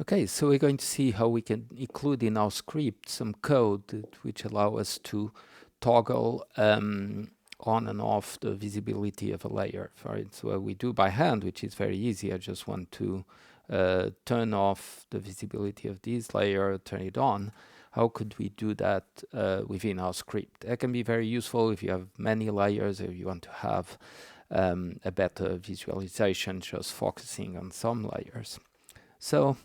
Okay, so we're going to see how we can include in our script some code which allow us to toggle on and off the visibility of a layer. For it, so we do by hand, which is very easy. I just want to turn off the visibility of this layer, turn it on. How could we do that within our script? That can be very useful if you have many layers, or you want to have a better visualization, just focusing on some layers. So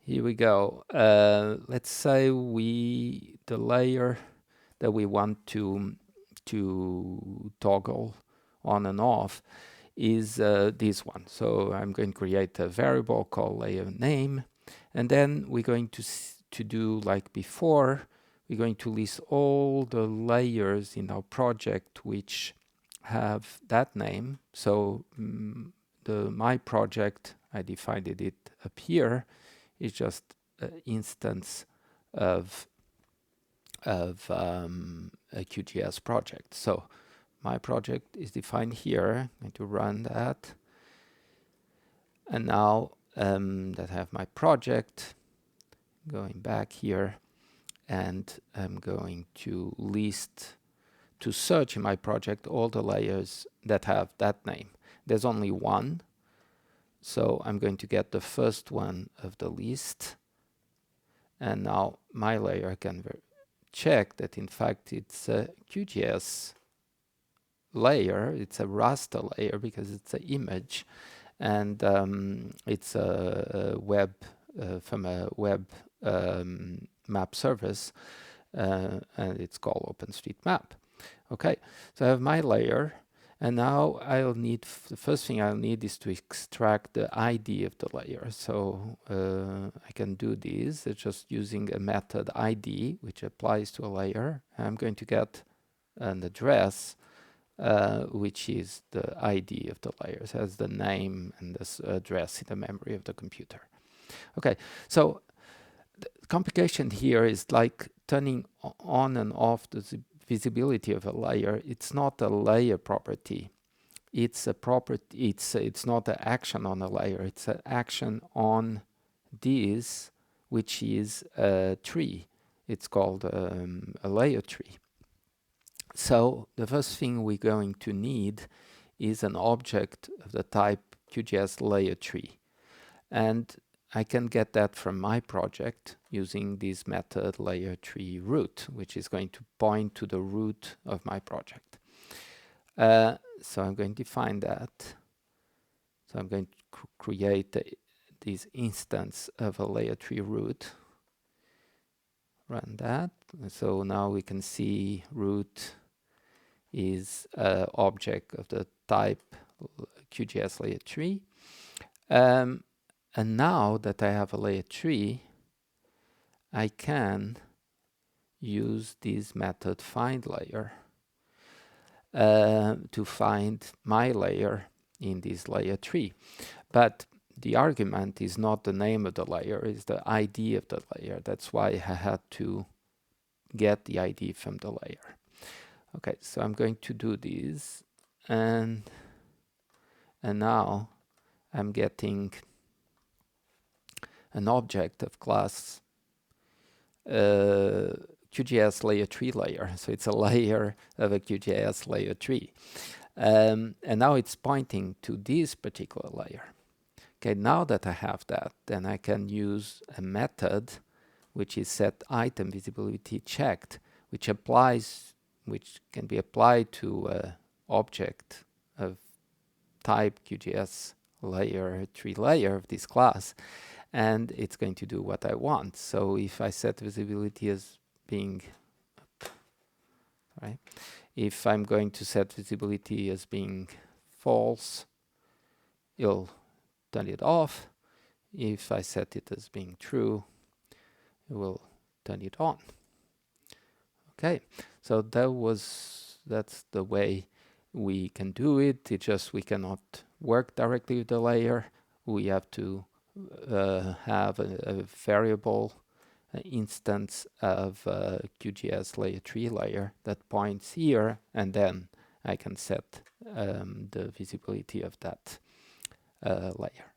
here we go. Let's say the layer that we want to toggle on and off is this one. So I'm going to create a variable called layer name, and then we're going to do like before. We're going to list all the layers in our project which have that name. So my project, I defined it up here, is just an instance of a QGIS project. So my project is defined here. I'm going to run that. And now that I have my project, going back here, and I'm going to search in my project all the layers that have that name. There's only one, so I'm going to get the first one of the list, and now my layer can check that in fact it's a QGIS layer, it's a raster layer because it's an image, and it's a web from a web map service, and it's called OpenStreetMap. Okay, so I have my layer, and now the first thing I'll need is to extract the ID of the layer. So I can do this just using a method ID, which applies to a layer. I'm going to get an address, which is the ID of the layers, has the name and this address in the memory of the computer. Okay, so the complication here is like turning on and off the visibility of a layer. It's not a layer property. It's a property. It's not an action on a layer. It's an action on this, which is a tree. It's called a layer tree. So the first thing we're going to need is an object of the type QGIS layer tree, and I can get that from my project using this method layer tree root, which is going to point to the root of my project. So I'm going to define that. So I'm going to create this instance of a layer tree root. Run that. So now we can see root is an object of the type QGIS layer tree. And now that I have a layer tree, I can use this method find layer to find my layer in this layer tree. But the argument is not the name of the layer, it's the ID of the layer. That's why I had to get the ID from the layer. Okay, so I'm going to do this, and now I'm getting an object of class QGIS layer tree layer. So it's a layer of a QGIS layer tree. And now it's pointing to this particular layer. Okay, now that I have that, then I can use a method which is set item visibility checked, which can be applied to an object of type QGIS layer tree layer of this class, and it's going to do what I want. So if I set visibility as being right, if I'm going to set visibility as being false, it'll turn it off. If I set it as being true, it will turn it on. Okay, so that's the way we can do it. It's just we cannot work directly with the layer. We have to have a variable instance of QGIS layer tree layer that points here, and then I can set the visibility of that layer.